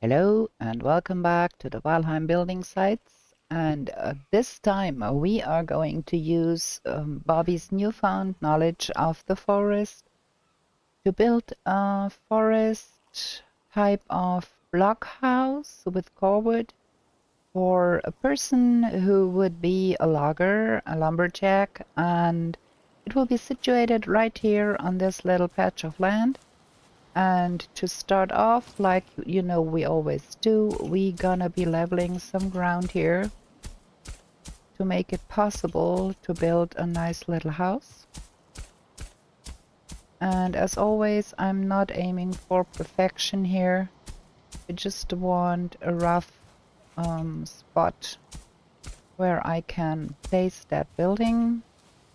Hello and welcome back to the Valheim building sites. And this time we are going to use Bobbie's newfound knowledge of the forest to build a forest type of block house with corewood for a person who would be a logger, a lumberjack, and it will be situated right here on this little patch of land. And to start off, like we always do, we gonna be leveling some ground here to make it possible to build a nice little house. And as always, I'm not aiming for perfection here. I just want a rough spot where I can place that building.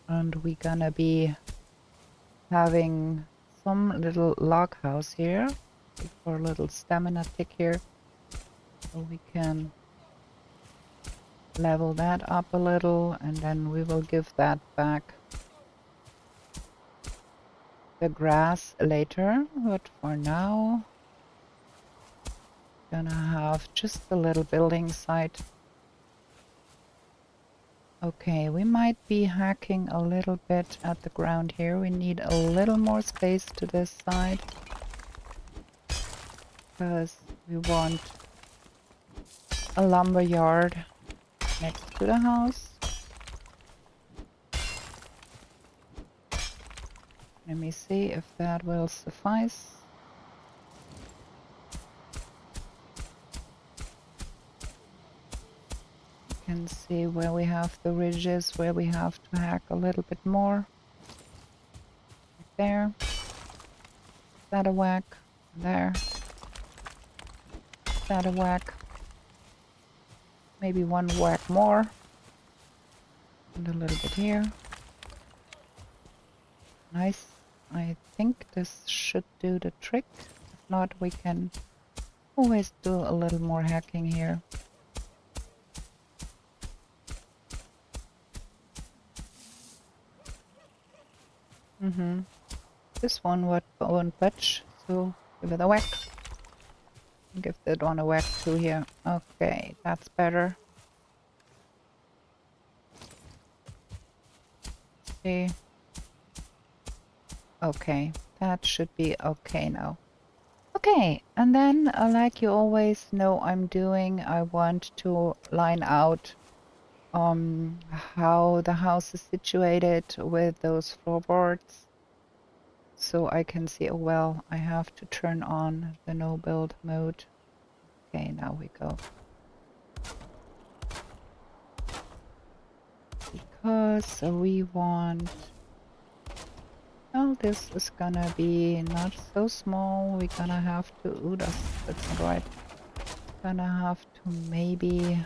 And we're gonna be having some little log house here for a little stamina tick here. So we can level that up a little and then we will give that back the grass later, but for now gonna have just a little building site. Okay, we might be hacking a little bit at the ground here. We need a little more space to this side because we want a lumber yard next to the house. Let me see if that will suffice. You can see where we have the ridges, where we have to hack a little bit more. Right there. That a whack. There. That a whack. Maybe one whack more. And a little bit here. Nice. I think this should do the trick. If not, we can always do a little more hacking here. This one won't budge, so give it a whack. Give that one a whack too here. Okay, that's better. See. Okay, that should be okay now. Okay, and then like you always know I'm doing, I want to line out how the house is situated with those floorboards. So I can see, oh well, I have to turn on the no build mode. Okay, now we go. Because we want, well, this is gonna be not so small. We're gonna have to, ooh, that's not right. Gonna have to maybe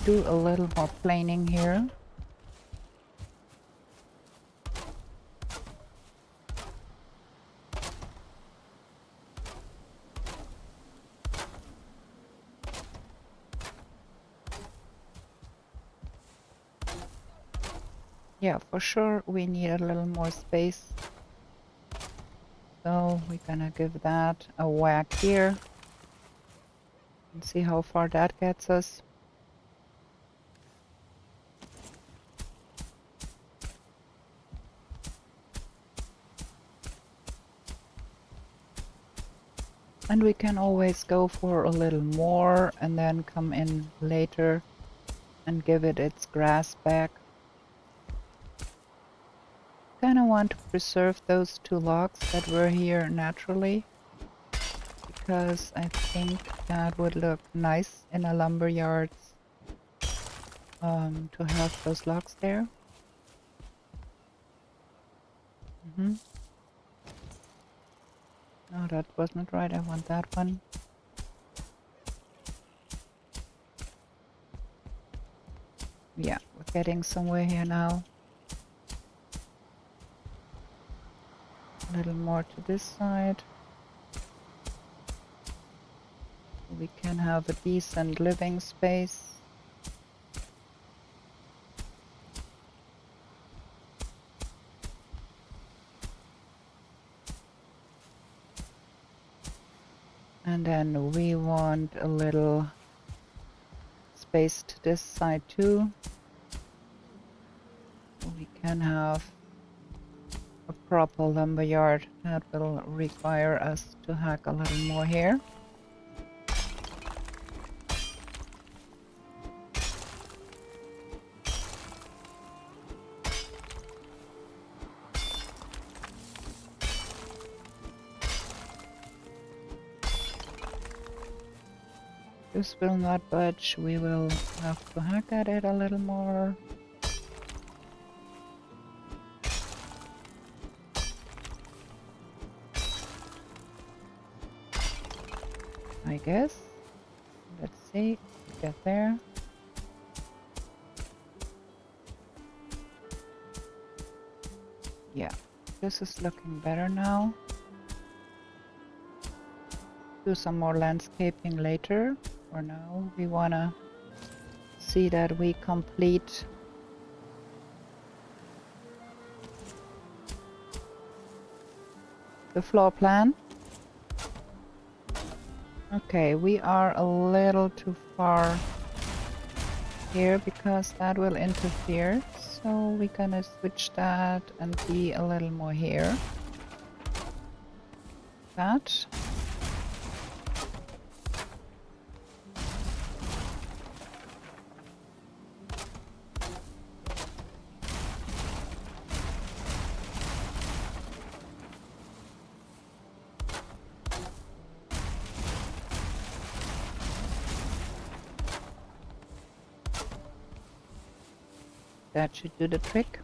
do a little more planing here. Yeah, for sure we need a little more space. So we're gonna give that a whack here. And see how far that gets us. And we can always go for a little more and then come in later and give it its grass back. Kinda want to preserve those two logs that were here naturally, because I think that would look nice in a lumber yard to have those logs there. No, that wasn't right. I want that one. Yeah, we're getting somewhere here now. A little more to this side. We can have a decent living space. And then we want a little space to this side too. So we can have a proper lumber yard. That will require us to hack a little more here. This will not budge. We will have to hack at it a little more. I guess. Let's see. Get there. Yeah, this is looking better now. Do some more landscaping later. For now, we wanna see that we complete the floor plan. Okay, we are a little too far here because that will interfere. So we're gonna switch that and be a little more here. That. That should do the trick.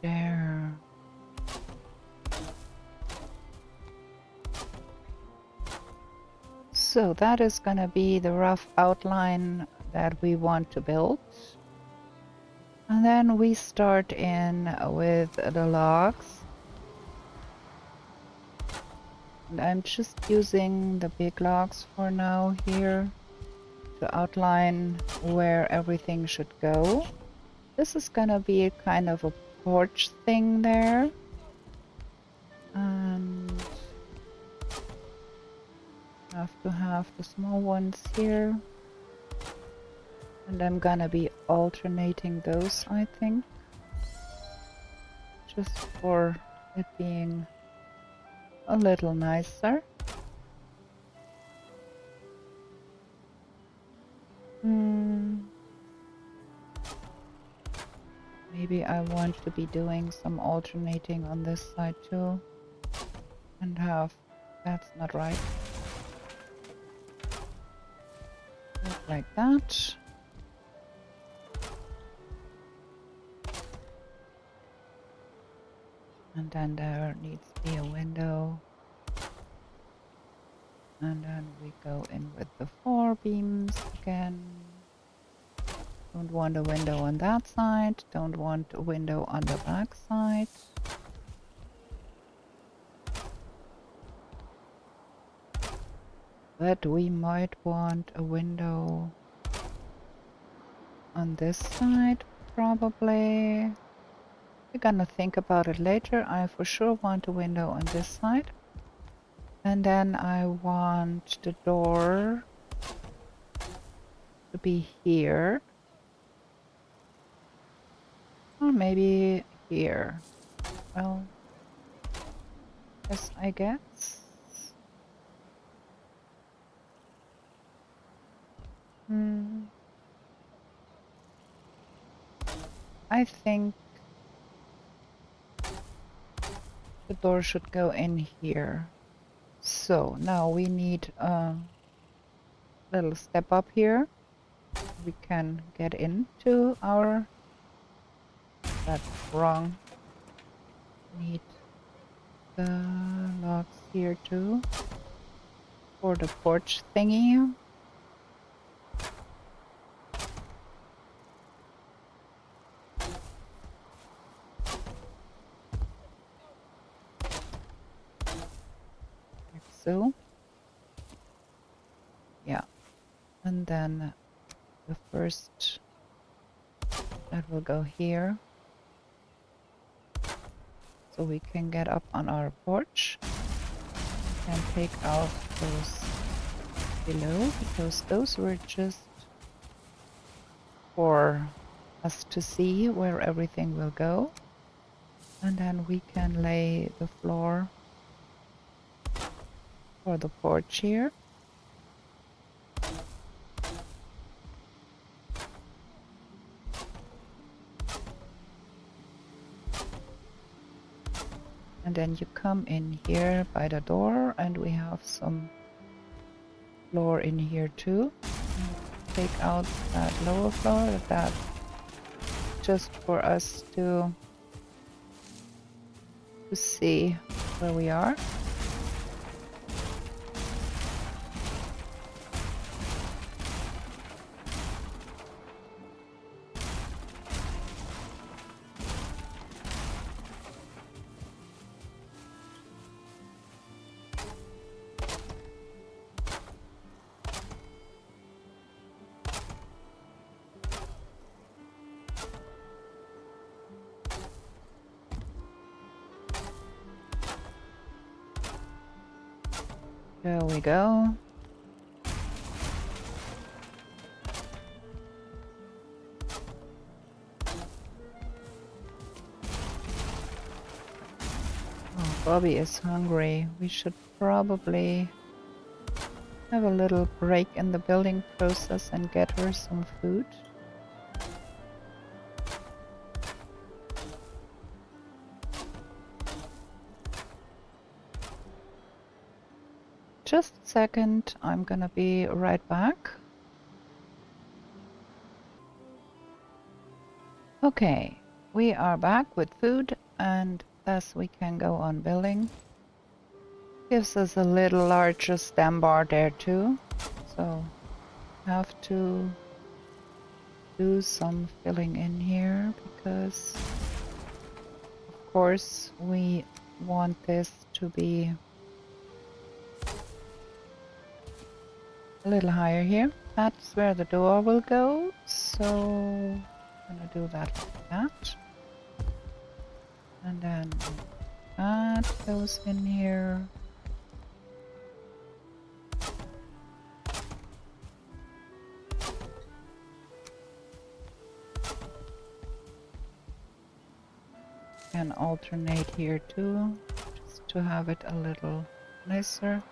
There. So that is gonna be the rough outline that we want to build. And then we start in with the logs. And I'm just using the big logs for now here to outline where everything should go. This is gonna be a kind of a porch thing there. And have to have the small ones here. And I'm gonna be alternating those, I think. Just for it being a little nicer. Maybe I want to be doing some alternating on this side too. And have... that's not right. Like that. And then there needs to be a window. And then we go in with the 4 beams again. Don't want a window on that side. Don't want a window on the back side. But we might want a window on this side, probably. We're gonna think about it later. I for sure want a window on this side. And then I want the door to be here. Or maybe here. Well, yes, I guess. I think the door should go in here. So now we need a little step up here. We can get into our... that's wrong. Need the logs here too for the porch thingy. Yeah. And then the first that will go here. So we can get up on our porch and take out those below, because those were just for us to see where everything will go. And then we can lay the floor for the porch here. And then you come in here by the door, and we have some floor in here too. Take out that lower floor, that just for us to see where we are. There we go. Oh, Bobbie is hungry. We should probably have a little break in the building process and get her some food. Just a second, I'm gonna be right back. Okay, we are back with food, and thus we can go on building. Gives us a little larger stem bar there too, so have to do some filling in here, because of course we want this to be a little higher here. That's where the door will go, so I'm gonna do that like that. And then that goes in here. Can alternate here too, just to have it a little nicer.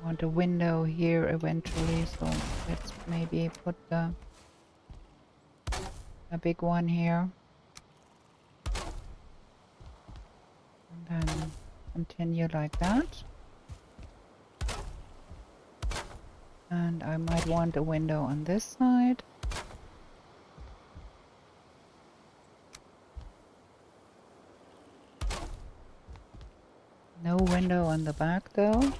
Want a window here eventually, so let's maybe put a big one here. And then continue like that. And I might want a window on this side. No window on the back though.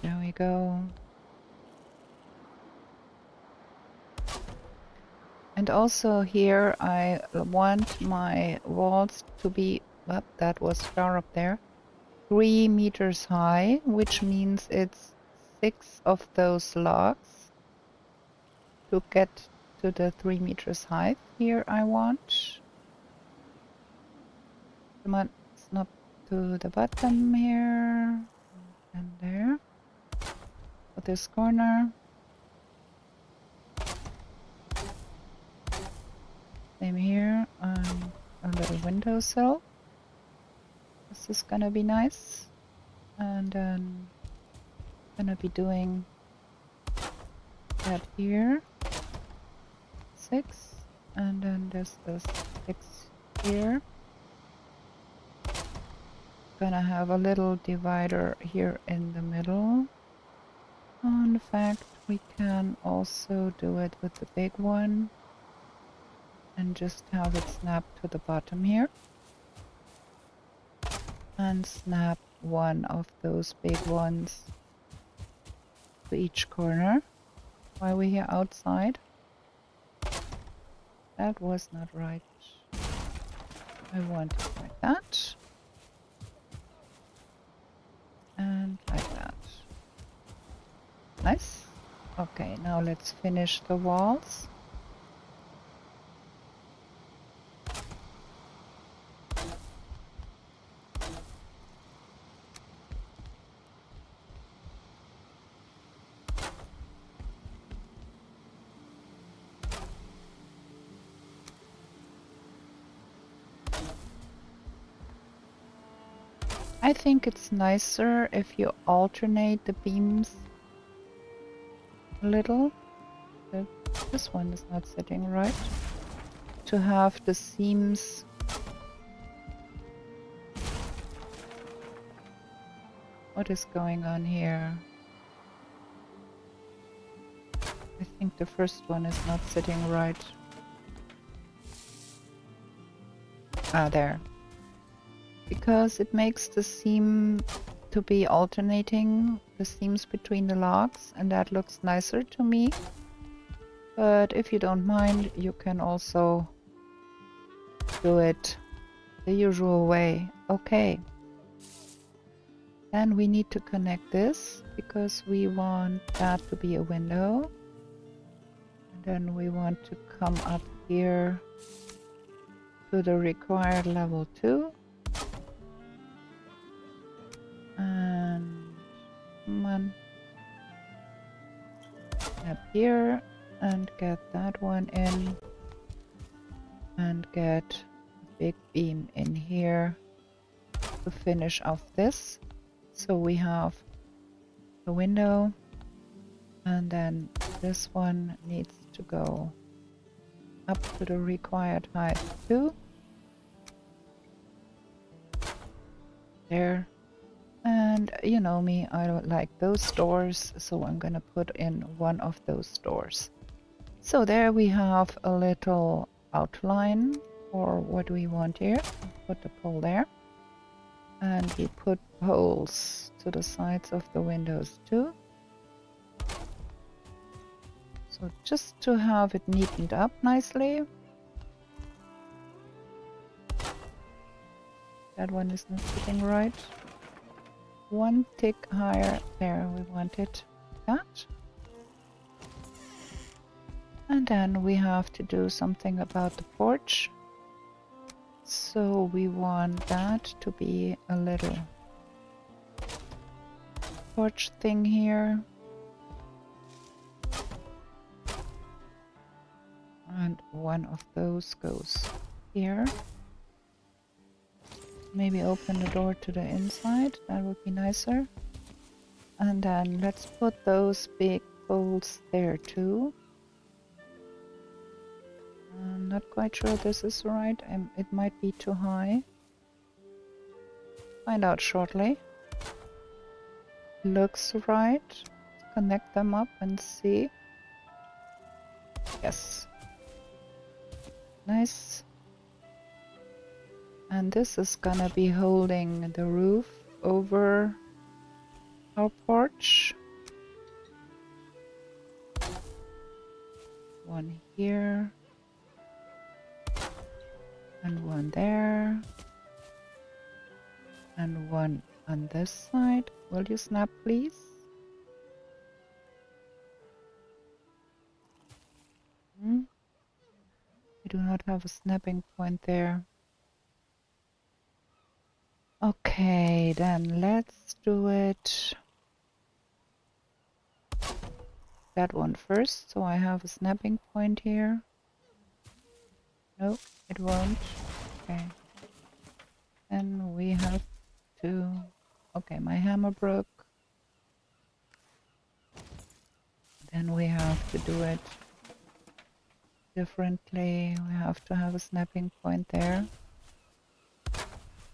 There we go. And also here I want my walls to be, well, that was far up there, 3 meters high, which means it's 6 of those logs to get to the 3 meters height here I want. Come on, snap to the bottom here and there. For this corner. Same here, a little windowsill. This is gonna be nice. And then gonna be doing that here. 6. And then there's the 6 here. Gonna have a little divider here in the middle. In fact, we can also do it with the big one and just have it snap to the bottom here. And snap one of those big ones to each corner while we're here outside. That was not right. I want it like that. And like that. Nice. Okay, now let's finish the walls. I think it's nicer if you alternate the beams a little. This one is not sitting right. To have the seams what is going on here? I think the first one is not sitting right. Ah, there. Because it makes the seam to be alternating the seams between the logs, and that looks nicer to me. But if you don't mind, you can also do it the usual way. Okay. Then we need to connect this because we want that to be a window. And then we want to come up here to the required level 2. And come on. Up here and get that one in. And get a big beam in here to finish off this. So we have the window, and then this one needs to go up to the required height too. There. And you know me, I don't like those doors, so I'm gonna put in one of those doors. So there we have a little outline for what we want here. Put the pole there. And we put holes to the sides of the windows too. So just to have it neatened up nicely. That one is not sitting right. One tick higher. There, we want it like that. And then we have to do something about the porch. So we want that to be a little porch thing here. And one of those goes here. Maybe open the door to the inside. That would be nicer. And then let's put those big poles there too. I'm not quite sure this is right. It might be too high. Find out shortly. Looks right. Let's connect them up and see. Yes. Nice. And this is gonna be holding the roof over our porch. One here. And one there. And one on this side. Will you snap, please? We do not have a snapping point there. Okay, then let's do it that one first. So I have a snapping point here. Nope, it won't. Okay. Then we have to... Okay, my hammer broke. Then we have to do it differently. We have to have a snapping point there.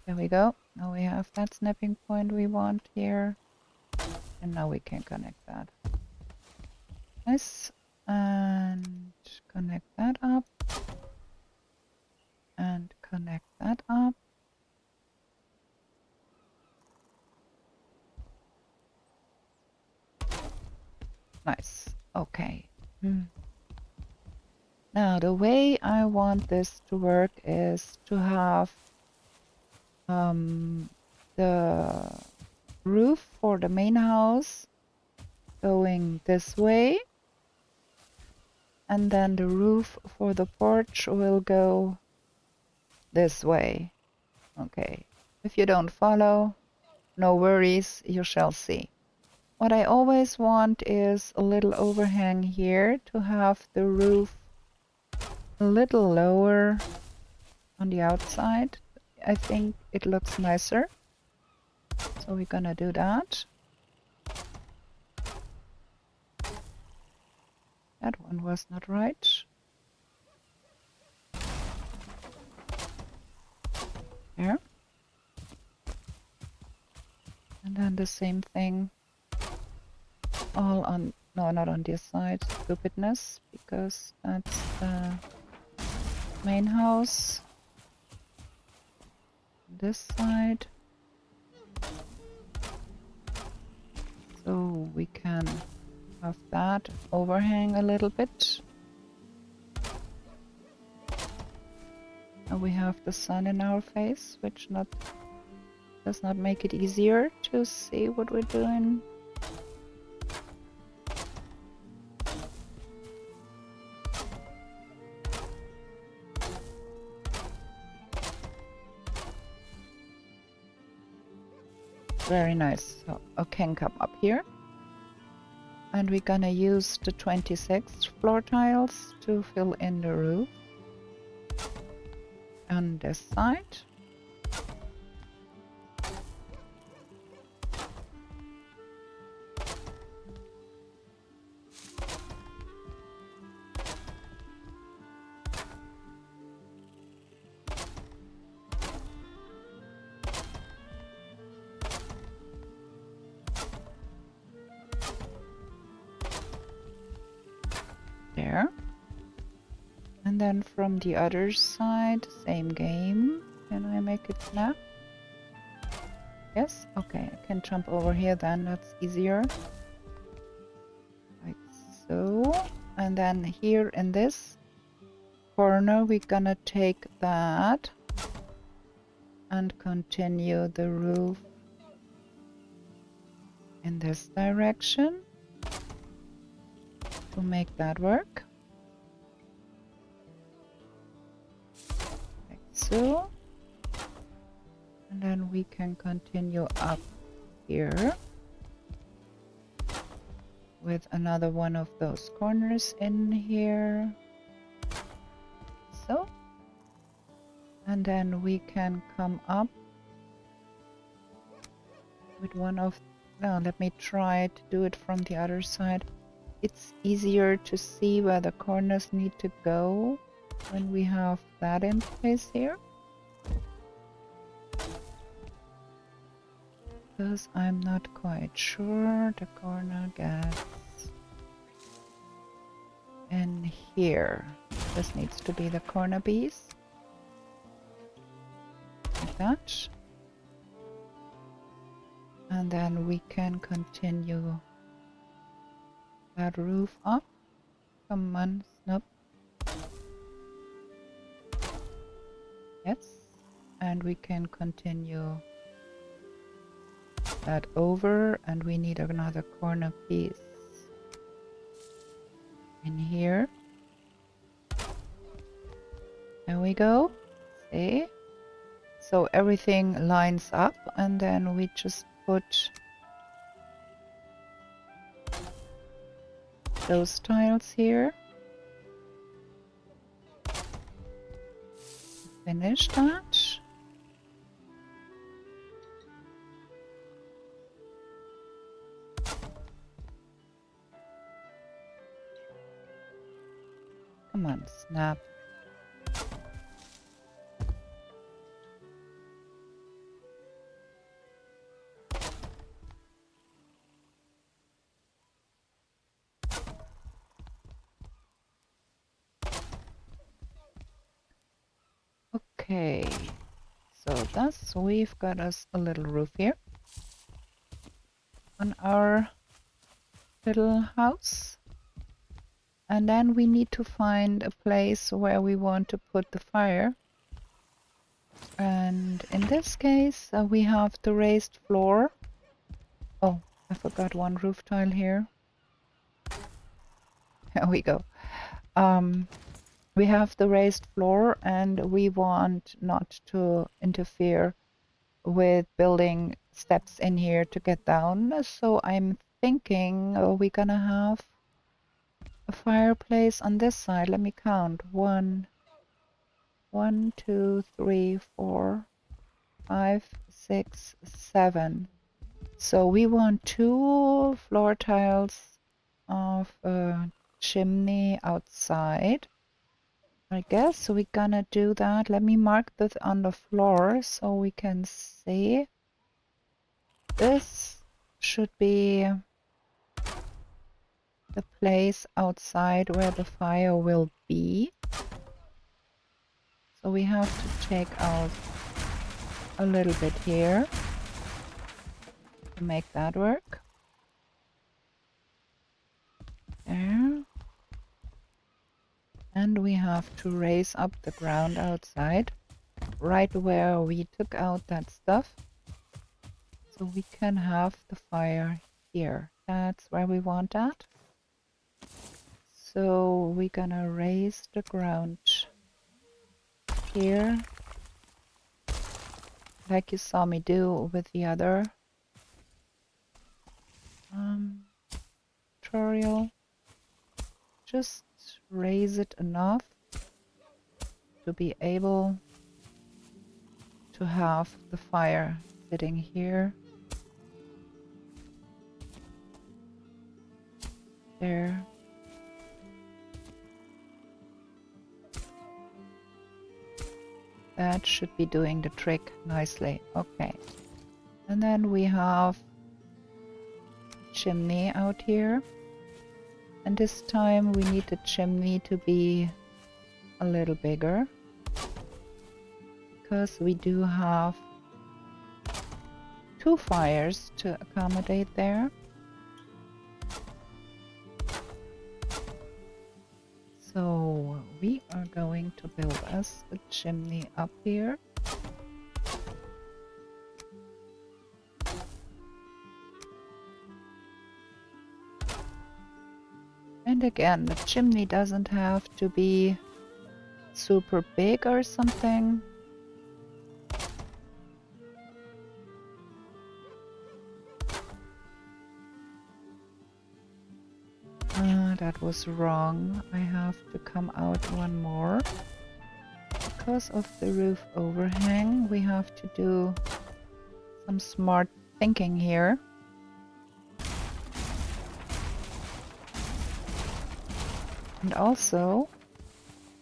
There we go. Now we have that snapping point we want here. And now we can connect that. Nice. And connect that up. And connect that up. Nice. Okay. Now Now, the way I want this to work is to have the roof for the main house going this way, and then the roof for the porch will go this way. Okay, if you don't follow, no worries, you shall see. What I always want is a little overhang here to have the roof a little lower on the outside. I think it looks nicer. So we're gonna do that. That one was not right. There. And then the same thing all on, no, not on this side, stupidness, because that's the main house. This side. So we can have that overhang a little bit. And we have the sun in our face, which does not make it easier to see what we're doing. Very nice. So I can come up here. And we're gonna use the 26 floor tiles to fill in the roof on this side. There. And then from the other side, same game. Can I make it snap? Yes? Okay, I can jump over here then, that's easier. Like so. And then here in this corner, we're gonna take that and continue the roof in this direction to make that work. Like so. And then we can continue up here with another one of those corners in here. So. And then we can come up with one of... No, let me try to do it from the other side. It's easier to see where the corners need to go when we have that in place here. Because I'm not quite sure the corner gets in here. This needs to be the corner piece. Like that. And then we can continue that roof up. Come on, snap. Yes. And we can continue that over, and we need another corner piece in here. There we go. See? So everything lines up, and then we just put those tiles here. Finish that. Come on, snap. Okay, so thus we've got us a little roof here on our little house. And then we need to find a place where we want to put the fire. And in this case, we have the raised floor. Oh, I forgot one roof tile here. There we go. We have the raised floor and we want not to interfere with building steps in here to get down. So I'm thinking we're gonna have a fireplace on this side. Let me count. 1, 2, 3, 4, 5, 6, 7. So we want 2 floor tiles of a chimney outside. I guess we're gonna do that. Let me mark this on the floor so we can see. This should be the place outside where the fire will be. So we have to take out a little bit here to make that work. There. And we have to raise up the ground outside, right where we took out that stuff. So we can have the fire here. That's where we want that. So we're gonna raise the ground here, like you saw me do with the other tutorial. Just raise it enough to be able to have the fire sitting here. There. That should be doing the trick nicely. Okay. And then we have a chimney out here. And this time we need the chimney to be a little bigger, because we do have 2 fires to accommodate there. So we are going to build us a chimney up here. And again, the chimney doesn't have to be super big or something. That was wrong. I have to come out one more. Because of the roof overhang, we have to do some smart thinking here. And also,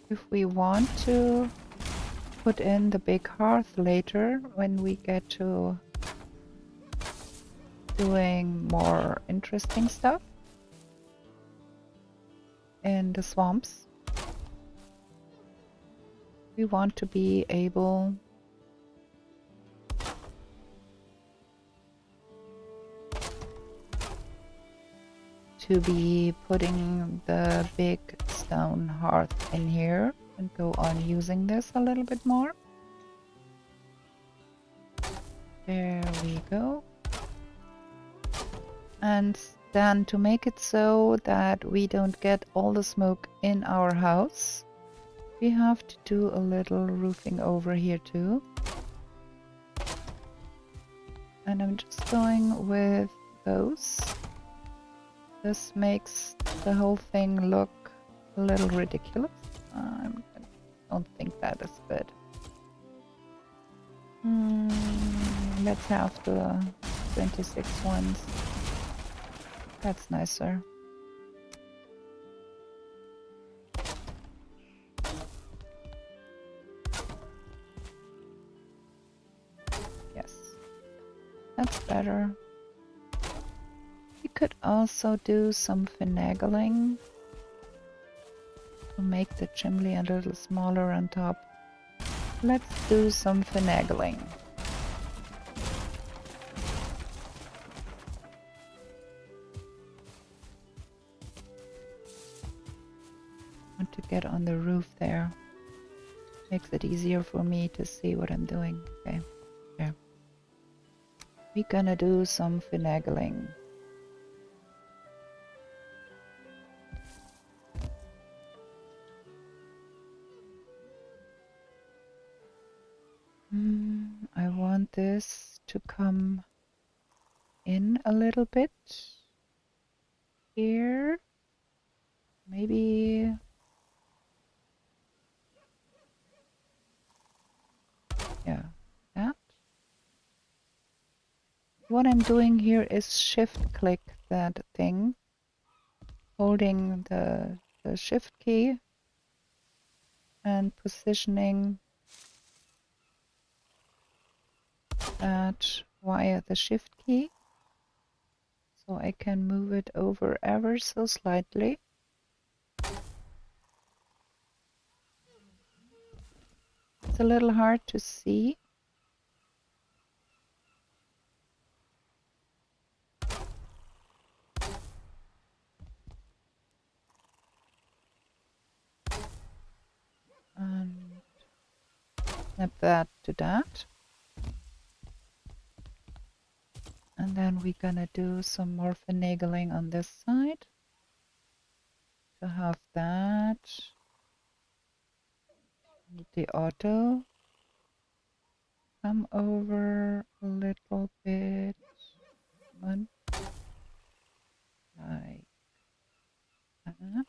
if we want to put in the big hearth later, when we get to doing more interesting stuff in the swamps, we want to be able to be putting the big stone hearth in here and go on using this a little bit more. There we go. And then to make it so that we don't get all the smoke in our house, we have to do a little roofing over here too. And I'm just going with those. This makes the whole thing look a little ridiculous. I don't think that is good. Let's have the 26 ones. That's nicer. Yes, that's better. We could also do some finagling to make the chimney a little smaller on top. Let's do some finagling. get on the roof there. Makes it easier for me to see what I'm doing. Okay, there. We're gonna do some finagling. I want this to come in a little bit here. Maybe, yeah, that. What I'm doing here is shift click that thing, holding the shift key and positioning that via the shift key, so I can move it over ever so slightly. It's a little hard to see. And snap that to that. And then we're gonna do some more finagling on this side to have that. Need the auto. Come over a little bit. One. Like that.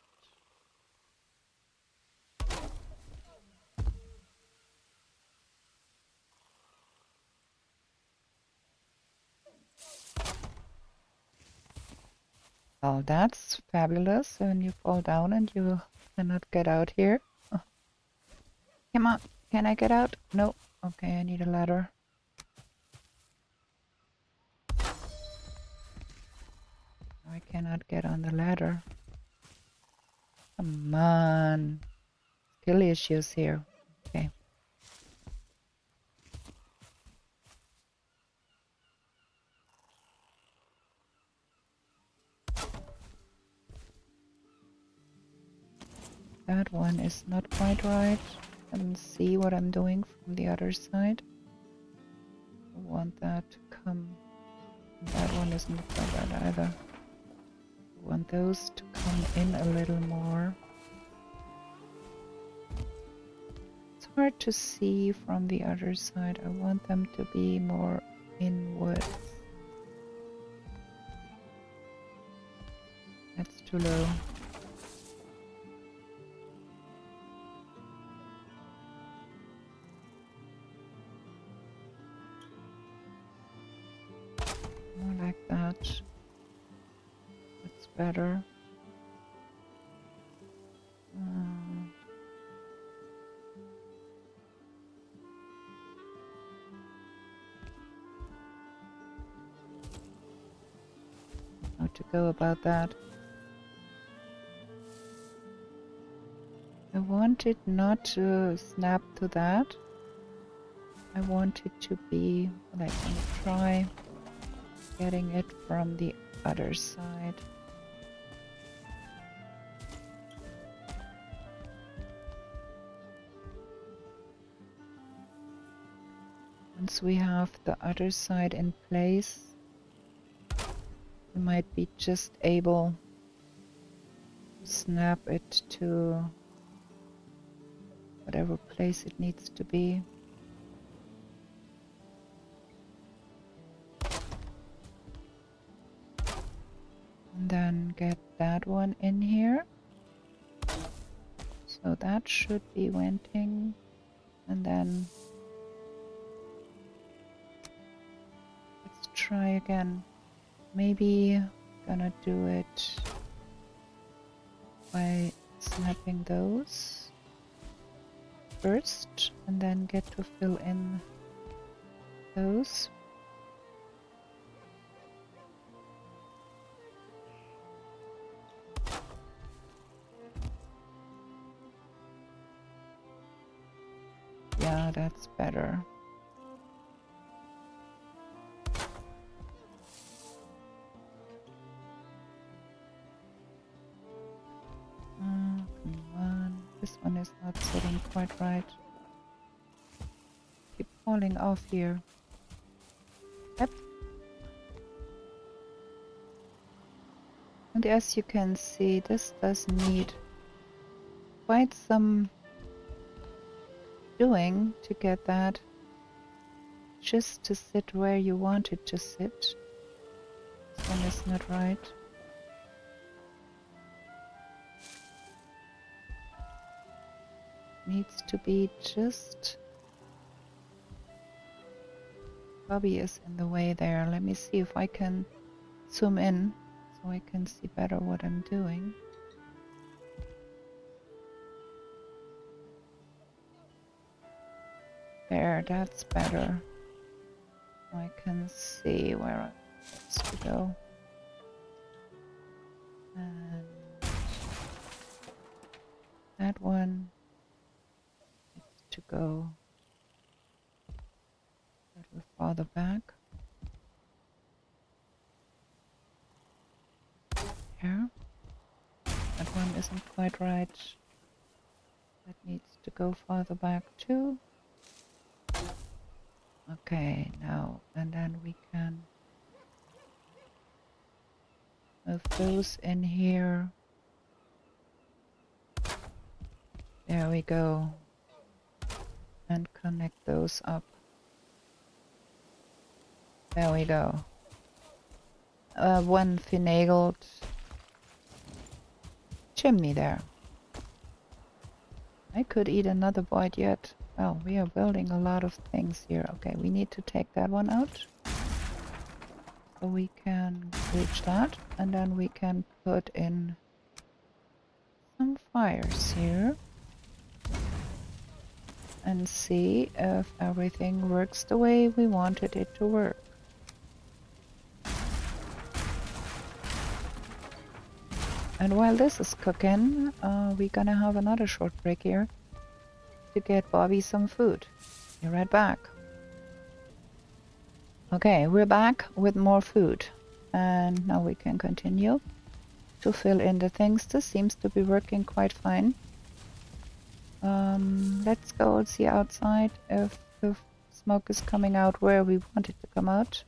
Well, that's fabulous when you fall down and you cannot get out here. Oh, come on, can I get out? No. Okay, I need a ladder. I cannot get on the ladder. Come on. Skill issues here. Okay. That one is not quite right. And see what I'm doing from the other side. I want that to come. That one isn't quite right either. I want those to come in a little more. It's hard to see from the other side. I want them to be more inwards. That's too low. More like that. That's better. How to go about that? I want it not to snap to that. I want it to be like, I'm gonna try getting it from the other side. Once we have the other side in place, we might be just able to snap it to whatever place it needs to be. And then get that one in here. So that should be venting. And then let's try again. Maybe gonna do it by snapping those first and then get to fill in those. Yeah, that's better. Come on. one is not sitting quite right. Keep falling off here. Yep. And as you can see, this does need quite some doing to get that just to sit where you want it to sit. This one is not right. Needs to be just... Bobbie is in the way there. Let me see if I can zoom in so I can see better what I'm doing. There, that's better. I can see where I'm supposed to go. And that one needs to go a little farther back. There. That one isn't quite right. That needs to go farther back too. Okay, now, and then we can move those in here. There we go. And connect those up. There we go. One finagled chimney there. I could eat another bite yet. Well, we are building a lot of things here. Okay, we need to take that one out. So we can reach that. And then we can put in some fires here. And see if everything works the way we wanted it to work. And while this is cooking, we're gonna have another short break here to get Bobbie some food. Be right back. Okay, we're back with more food. And now we can continue to fill in the things. This seems to be working quite fine. Let's go see outside if the smoke is coming out where we want it to come out.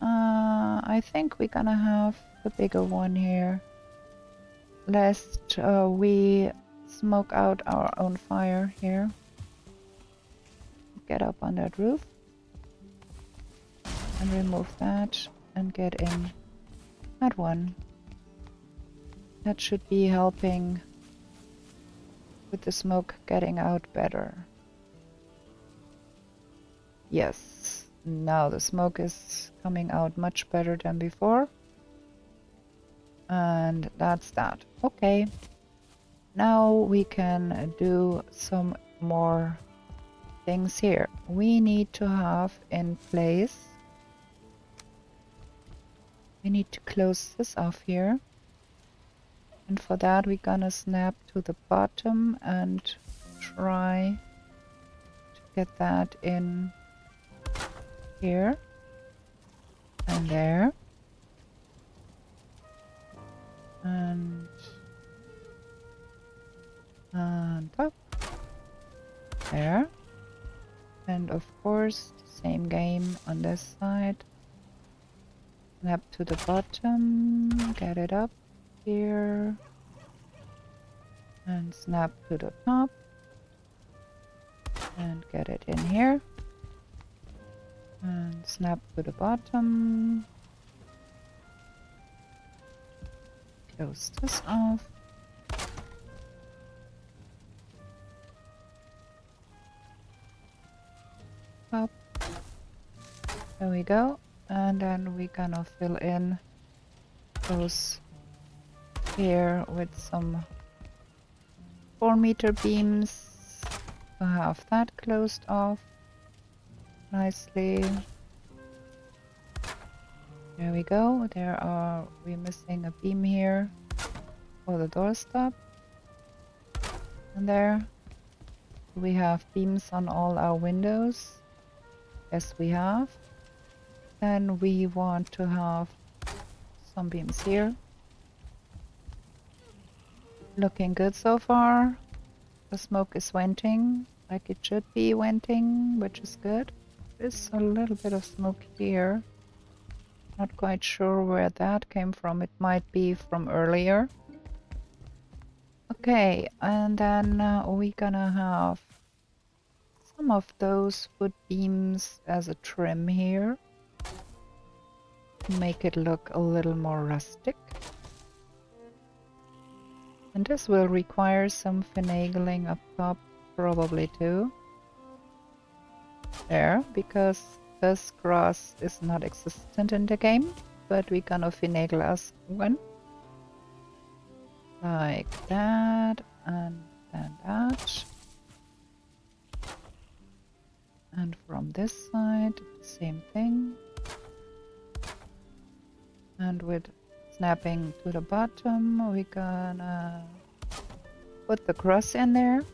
I think we're gonna have the bigger one here, lest we smoke out our own fire here. Get up on that roof and remove that and get in that one. That should be helping with the smoke getting out better. Yes, now the smoke is coming out much better than before. And that's that. Okay. Now we can do some more things here. We need to have in place. We need to close this off here. And for that we're gonna snap to the bottom and try to get that in here and there. And on top. There. And of course, same game on this side. Snap to the bottom, get it up here. And snap to the top. And get it in here. And snap to the bottom. Close this off. Up. There we go. And then we're gonna fill in those here with some 4-meter beams to have that closed off nicely. There we go. We're missing a beam here for the doorstop. And there we have beams on all our windows. Yes, we have. Then we want to have some beams here. Looking good so far. The smoke is venting like it should be venting, which is good. There's a little bit of smoke here. Not quite sure where that came from. It might be from earlier. Okay, and then we're gonna have some of those wood beams as a trim here to make it look a little more rustic. And this will require some finagling up top, probably too. There, because this grass is not existent in the game, but we're gonna finagle us one. Like that, and then that. And from this side, same thing. And with snapping to the bottom, we're gonna put the cross in there. It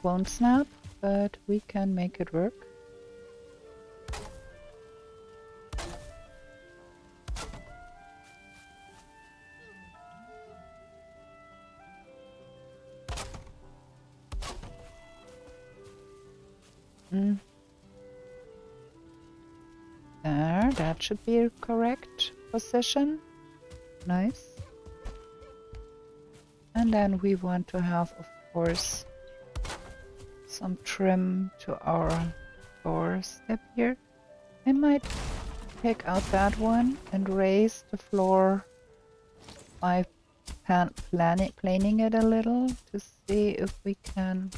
won't snap, but we can make it work. There, that should be a correct position. Nice. And then we want to have, of course, some trim to our door step here. I might take out that one and raise the floor by planing it a little to see if we can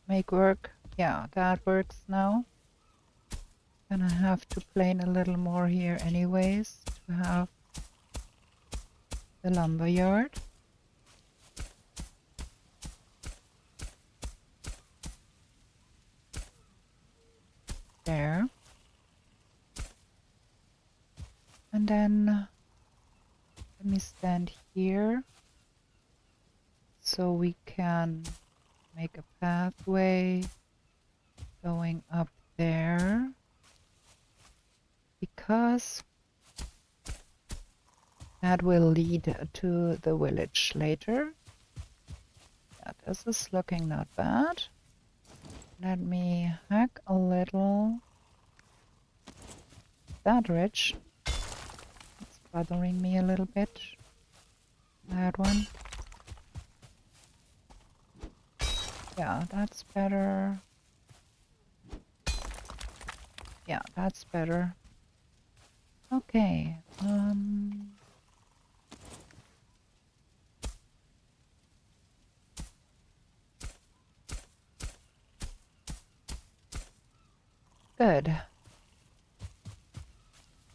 make work. Yeah, that works now. Gonna have to plane a little more here anyways to have the lumber yard. There. And then let me stand here so we can make a pathway going up there, because that will lead to the village later. Yeah, this is looking not bad. Let me hack a little that ridge. It's bothering me a little bit. That one. Yeah, that's better. Yeah, that's better. Okay. Good.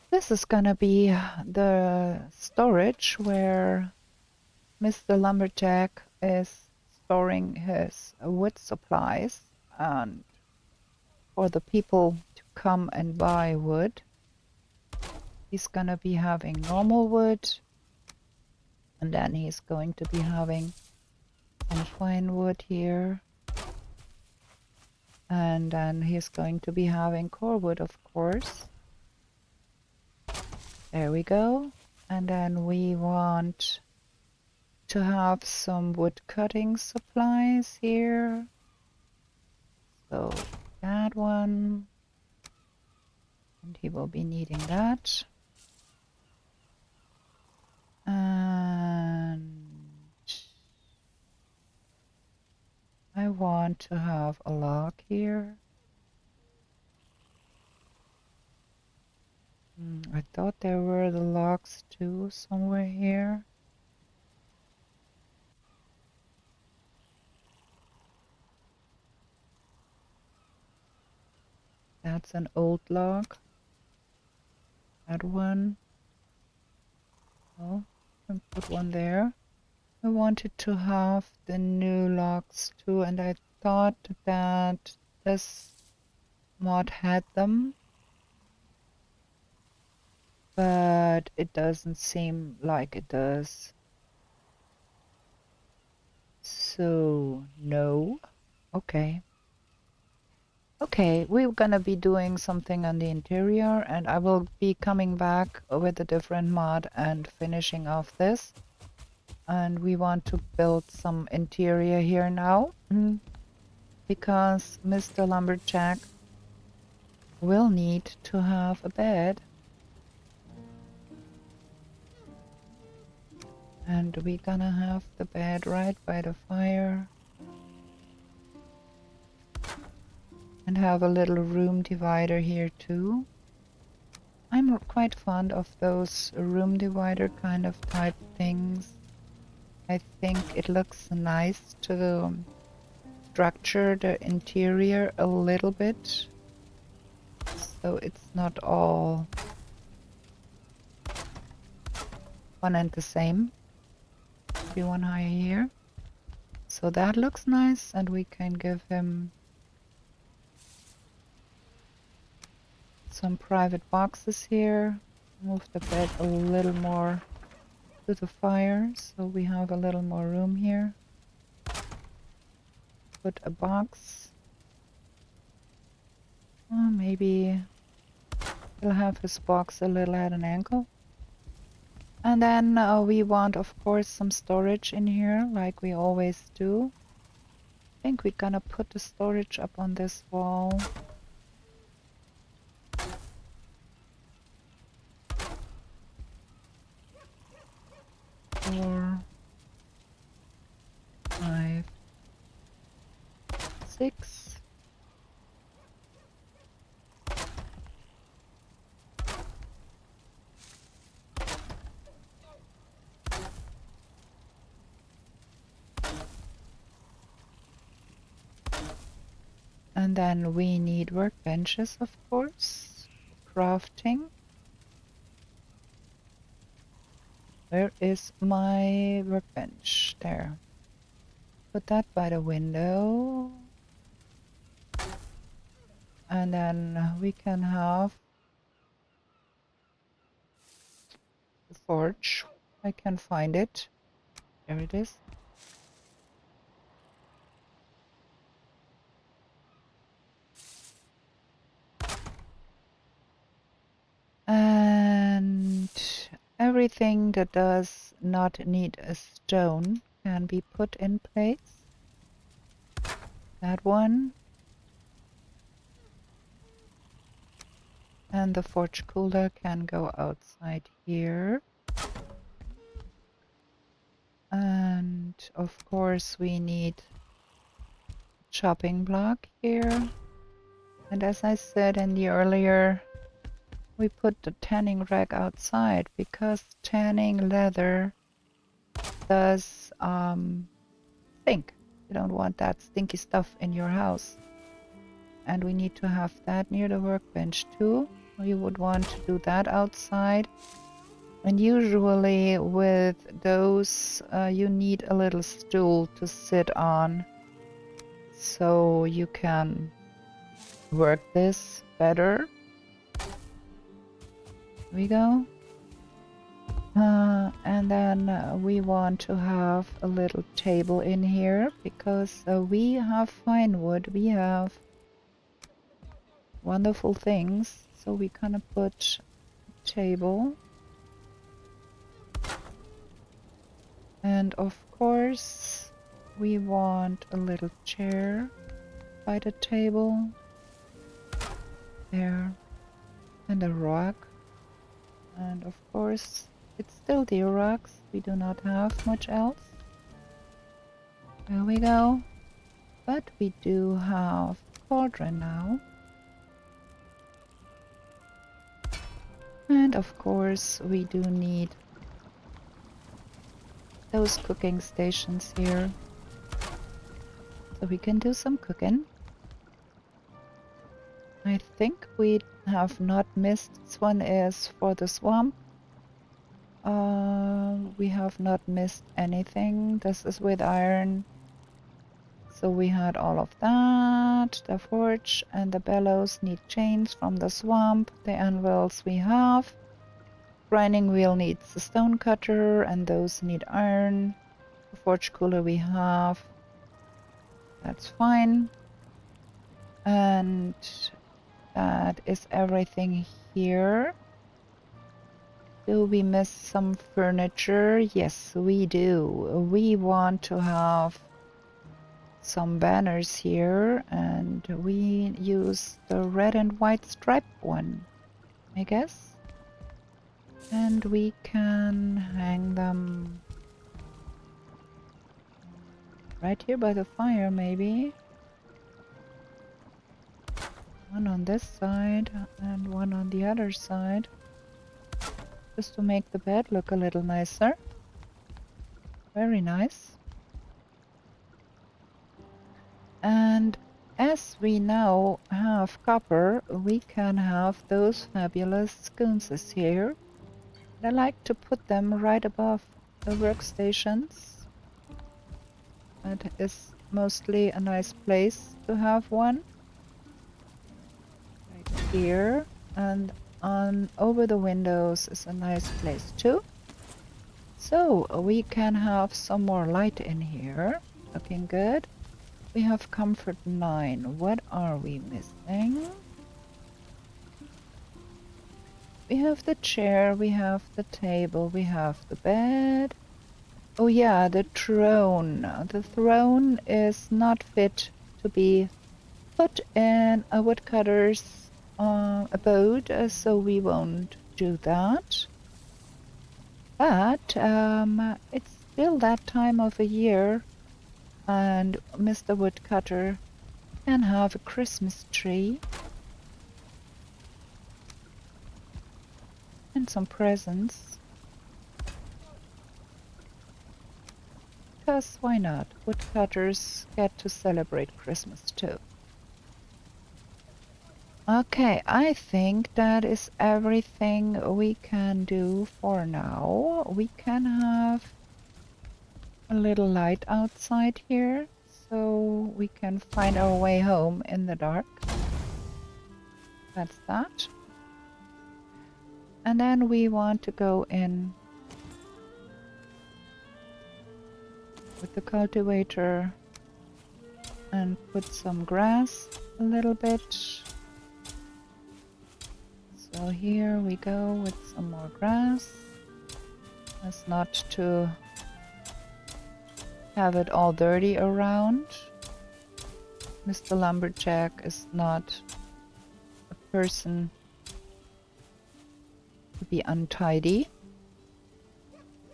This is gonna be the storage where Mr. Lumberjack is storing his wood supplies, and for the people to come and buy wood, he's gonna be having normal wood, and then he's going to be having some fine wood here, and then he's going to be having core wood, of course. There we go. And then we want to have some wood cutting supplies here. So that one, and he will be needing that. And I want to have a log here. I thought there were the logs too somewhere here. That's an old log. That one. Oh, I can put one there. I wanted to have the new logs too, and I thought that this mod had them, but it doesn't seem like it does. So, no. Okay. Okay, we're gonna be doing something on the interior, and I will be coming back with a different mod and finishing off this. And we want to build some interior here now, because Mr. Lumberjack will need to have a bed. And we're gonna have the bed right by the fire. And have a little room divider here too. I'm quite fond of those room divider kind of type things. I think it looks nice to structure the interior a little bit, so it's not all one and the same. Maybe one higher here. So that looks nice, and we can give him some private boxes here. Move the bed a little more to the fire, so we have a little more room here. Put a box. Maybe he'll have his box a little at an angle. And then we want, of course, some storage in here, like we always do. I think we're gonna put the storage up on this wall. 4, 5, 6. And then we need workbenches, of course. Crafting. Where is my workbench? There. Put that by the window. And then we can have the forge. I can find it. There it is. And everything that does not need a stone can be put in place. That one. And the forge cooler can go outside here. And of course we need chopping block here. And as I said in the earlier, we put the tanning rack outside because tanning leather does stink. You don't want that stinky stuff in your house. And we need to have that near the workbench too. You would want to do that outside. And usually with those you need a little stool to sit on, so you can work this better. Here we go. And then we want to have a little table in here because we have fine wood, we have wonderful things, so we kind of put a table. And of course we want a little chair by the table there, and a rock. And of course it's still the rocks, we do not have much else. There we go. But we do have cauldron now. And of course we do need those cooking stations here, so we can do some cooking. I think we have not missed, this one is for the swamp. We have not missed anything. This is with iron. So we had all of that. The forge and the bellows need chains from the swamp. The anvils we have. Grinding wheel needs a stone cutter and those need iron. The forge cooler we have. That's fine. And And that is everything here. Do we miss some furniture? Yes, we do. We want to have some banners here, and we use the red and white stripe one, I guess. And we can hang them right here by the fire, maybe. One on this side and one on the other side, just to make the bed look a little nicer. Very nice. And as we now have copper, we can have those fabulous sconces here. I like to put them right above the workstations. That is mostly a nice place to have one. Right here, and on over the windows is a nice place too. So we can have some more light in here. Looking good. We have comfort 9. What are we missing? We have the chair, we have the table, we have the bed. Oh yeah, the throne. The throne is not fit to be put in a woodcutter's abode, so we won't do that. But it's still that time of a year, and Mr. Woodcutter can have a Christmas tree and some presents. Because why not? Woodcutters get to celebrate Christmas too. Okay, I think that is everything we can do for now. We can have a little light outside here, so we can find our way home in the dark. That's that. And then we want to go in with the cultivator and put some grass a little bit. So here we go with some more grass. As not to have it all dirty around. Mr. Lumberjack is not a person to be untidy.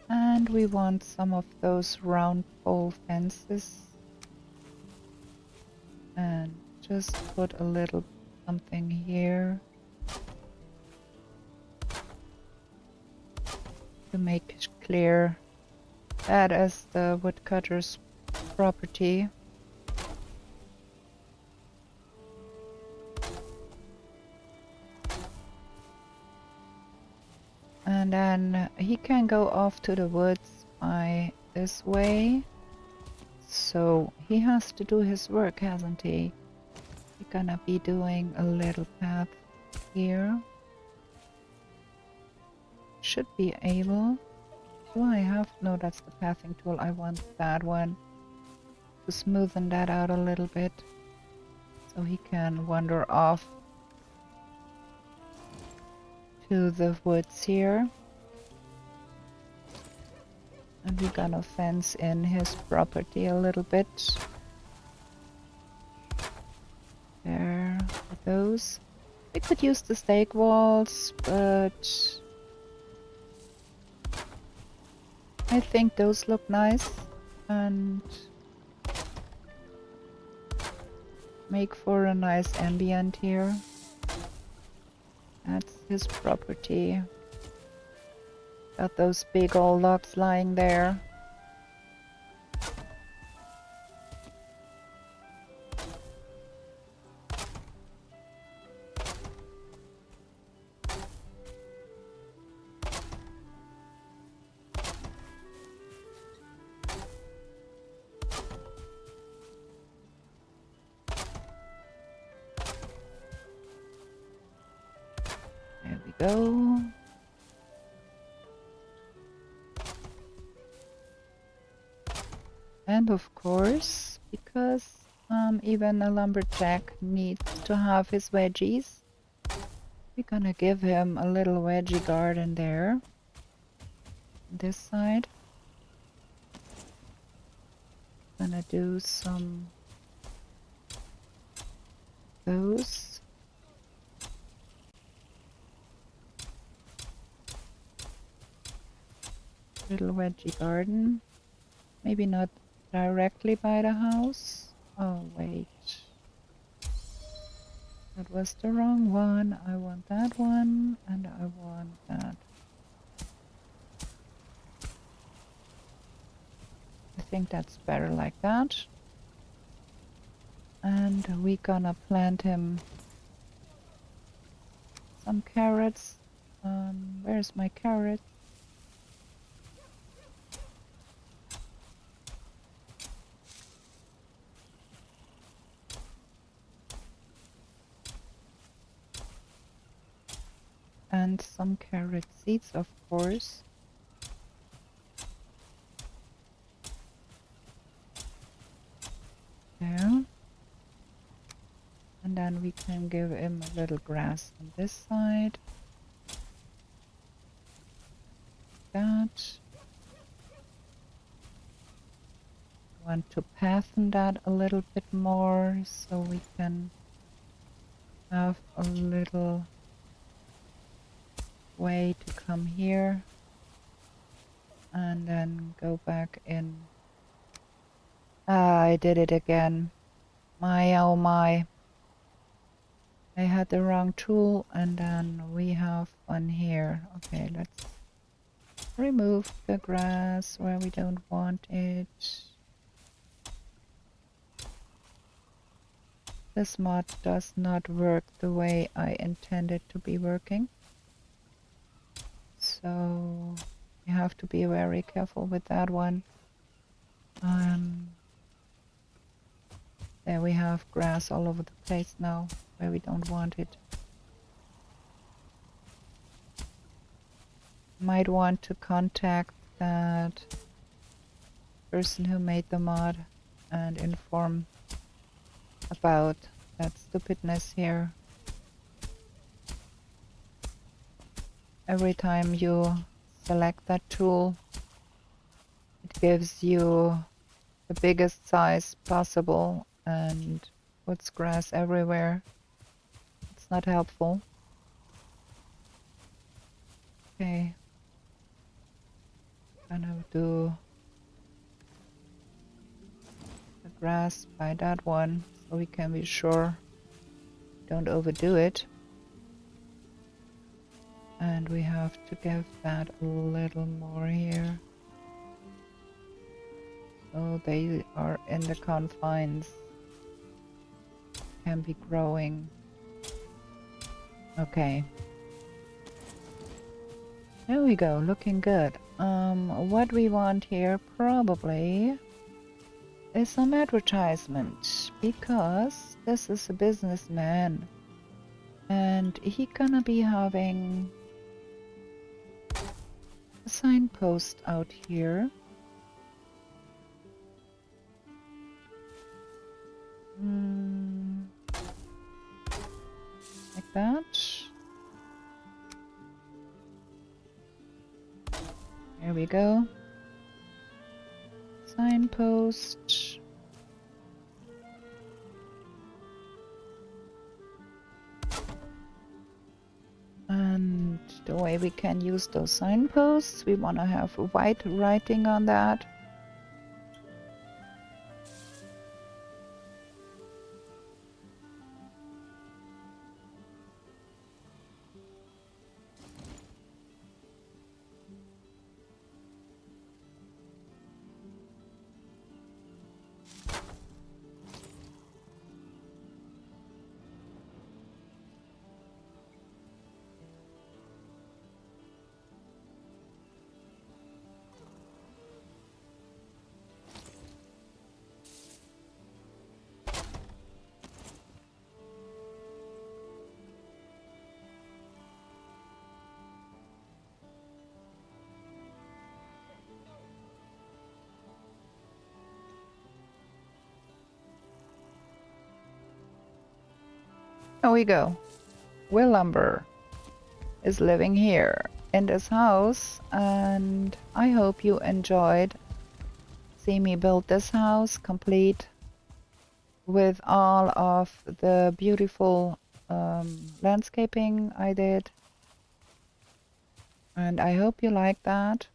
And we want some of those round pole fences. And just put a little something here to make it clear that is the woodcutter's property. And then he can go off to the woods by this way. So he has to do his work, hasn't he? He's gonna be doing a little path here. Should be able. Do I have? No, that's the pathing tool. I want that one to smoothen that out a little bit so he can wander off to the woods here. And we're gonna fence in his property a little bit. There, with those. We could use the stake walls, but I think those look nice and make for a nice ambient here. That's his property. Got those big old logs lying there. There we go. And of course, because Even a lumberjack needs to have his veggies. We're gonna give him a little veggie garden there. This side. Gonna do some those. Little veggie garden. Maybe not directly by the house. Oh wait. That was the wrong one. I want that one and I want that. I think that's better like that. And we're gonna plant him some carrots. Where's my carrot? And some carrot seeds, of course. There. And then we can give him a little grass on this side. That. Want to pathen that a little bit more so we can have a little way to come here and then go back in. Ah, I did it again. My oh my. I had the wrong tool and then we have one here. Okay, let's remove the grass where we don't want it. This mod does not work the way I intended to be working. So you have to be very careful with that one. There we have grass all over the place now where we don't want it. Might want to contact that person who made the mod and inform about that stupidness here. Every time you select that tool, it gives you the biggest size possible and puts grass everywhere. It's not helpful. Okay. Gonna do the grass by that one so we can be sure don't overdo it. And we have to give that a little more here. So they are in the confines. Can be growing. Okay. There we go, looking good. What we want here probably is some advertisement, because this is a businessman and he gonna be having a signpost out here. Like that. There we go. Signpost. And the way we can use those signposts, we want to have white writing on that. Here we go. Will Lumber is living here in this house, and I hope you enjoyed seeing me build this house complete with all of the beautiful landscaping I did, and I hope you like that.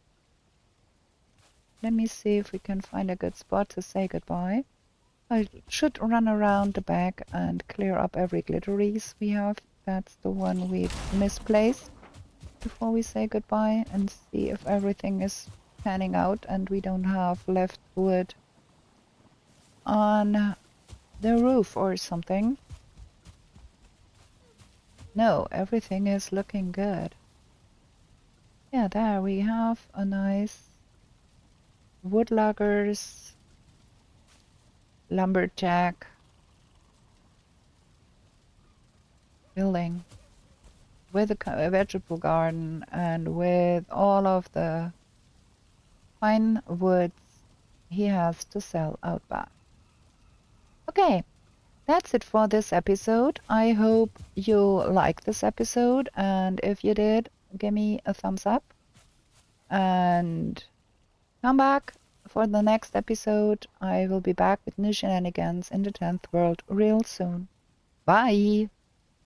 Let me see if we can find a good spot to say goodbye. I should run around the back and clear up every glitteries we have. That's the one we've misplaced before we say goodbye, and see if everything is panning out and we don't have left wood on the roof or something. No, everything is looking good. Yeah, there we have a nice woodloggers, lumberjack building with a vegetable garden and with all of the fine woods he has to sell out back. Okay, that's it for this episode. I hope you liked this episode, and if you did, give me a thumbs up and come back for the next episode. I will be back with new shenanigans in the 10th world real soon. Bye!